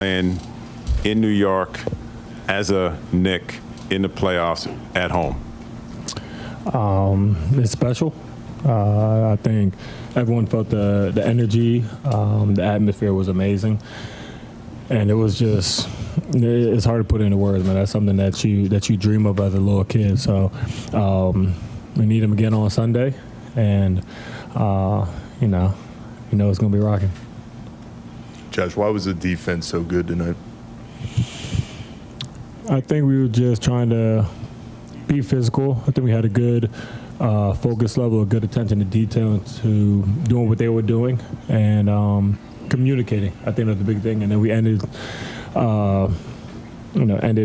playing in New York as a Knick in the playoffs at home? It's special. I think everyone felt the energy. The atmosphere was amazing, and it was just. It's hard to put into words, man. That's something that you dream of as a little kid. So we need him again on Sunday, and you know it's gonna be rocking. Josh, why was the defense so good tonight? I think we were just trying to be physical. I think we had a good focus level, a good attention to detail to doing what they were doing, and communicating. I think that's the big thing. And then we ended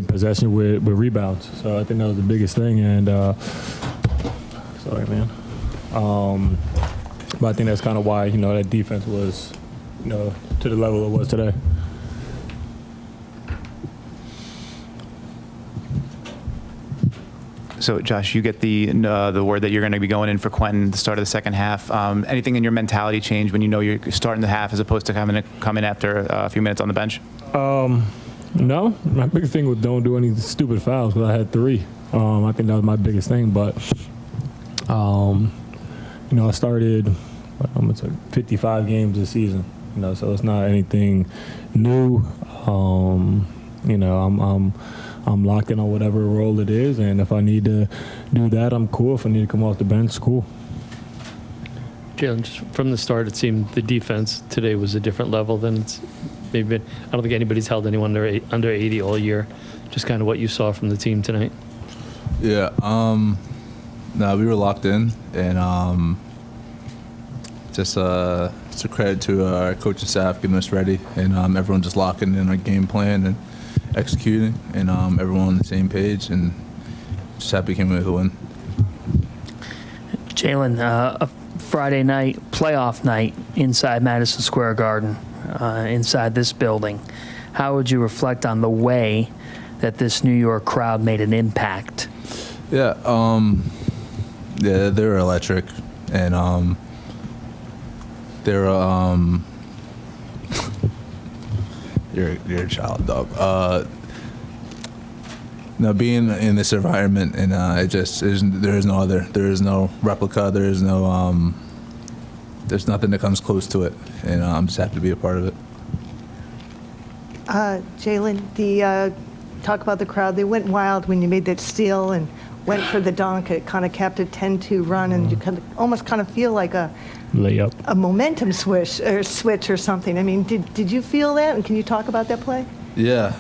possession with rebounds. So I think that was the biggest thing. And sorry, man. But I think that's kind of why that defense was to the level it was today. So, Josh, you get the word that you're going to be going in for Quentin at the start of the second half. Anything in your mentality change when you know you're starting the half as opposed to coming after a few minutes on the bench? No. My biggest thing was don't do any stupid fouls because I had 3. I think that was my biggest thing. But, I started 55 games this season, so it's not anything new. I'm locked in on whatever role it is, and if I need to do that, I'm cool. If I need to come off the bench, cool. Jalen, just from the start, it seemed the defense today was a different level than it's maybe been. I don't think anybody's held anyone under 80 all year. Just kind of what you saw from the team tonight. Yeah, no, we were locked in, and just a credit to our coaching staff getting us ready, and everyone just locking in our game plan and executing, and everyone on the same page, and just happy came with a win. Jalen, a Friday night, playoff night inside Madison Square Garden, inside this building. How would you reflect on the way that this New York crowd made an impact? Yeah, they were electric, and they were You're a child, dog. Being in this environment, and there is no other. There is no replica. There is no. There's nothing that comes close to it, and I'm just happy to be a part of it. Jalen, talk about the crowd. They went wild when you made that steal and went for the dunk. It kind of capped a 10-2 run, and you almost feel like a layup, a momentum switch or something. I mean, did you feel that? And can you talk about that play? Yeah.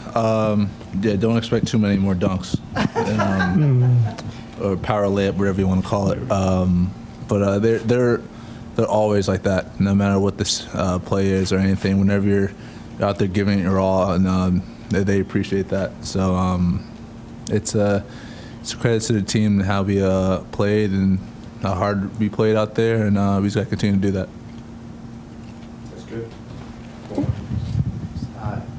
Don't expect too many more dunks, or power layup, whatever you want to call it. But they're always like that, no matter what this play is or anything. Whenever you're out there giving it your all, and they appreciate that. So it's a credit to the team and how we played and how hard we played out there, and we just got to continue to do that. That's good.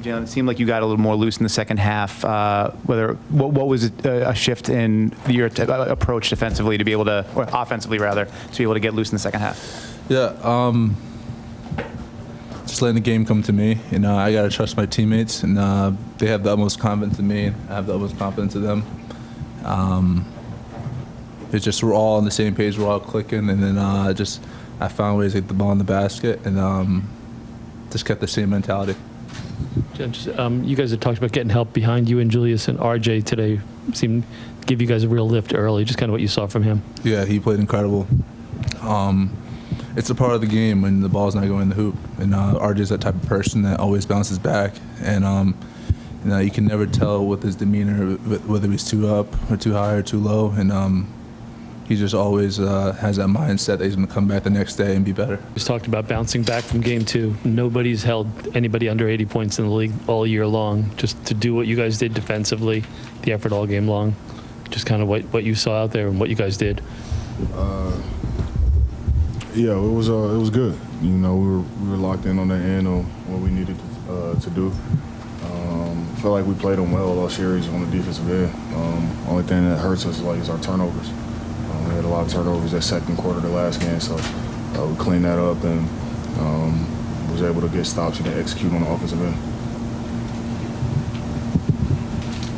Jalen, it seemed like you got a little more loose in the second half. What was a shift in your approach defensively to be able to, or offensively rather, to be able to get loose in the second half? Yeah, just letting the game come to me. I got to trust my teammates, and they have the utmost confidence in me, and I have the utmost confidence in them. It's just we're all on the same page, we're all clicking, and then I found ways to get the ball in the basket, and just kept the same mentality. You guys had talked about getting help behind you and Julius and RJ today. Seemed to give you guys a real lift early. Just kind of what you saw from him. Yeah, he played incredible. It's a part of the game when the ball's not going in the hoop, and RJ's that type of person that always bounces back, and you can never tell with his demeanor whether he's too up or too high or too low, and he just always has that mindset that he's going to come back the next day and be better. Just talked about bouncing back from game 2. Nobody's held anybody under 80 points in the league all year long. Just to do what you guys did defensively, the effort all game long. Just kind of what you saw out there and what you guys did. Yeah, it was good. We were locked in on the end of what we needed to do. I feel like we played them well all series on the defensive end. Only thing that hurts us is our turnovers. We had a lot of turnovers that second quarter of the last game, so we cleaned that up and was able to get stops and execute on the offensive end.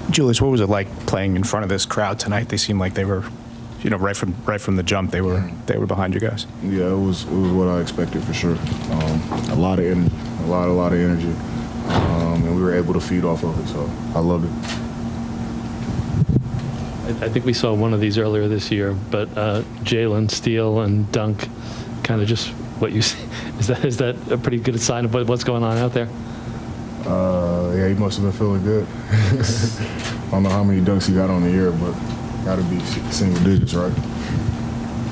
Julius, what was it like playing in front of this crowd tonight? They seemed like they were, right from the jump, they were behind you guys. Yeah, it was what I expected for sure. A lot of energy, a lot of energy, and we were able to feed off of it. So I loved it. I think we saw one of these earlier this year, but Jalen steal and dunk, kind of just what you see. Is that a pretty good sign of what's going on out there? Yeah, he must have been feeling good. I don't know how many dunks he got on the year, but got to be single digits, right?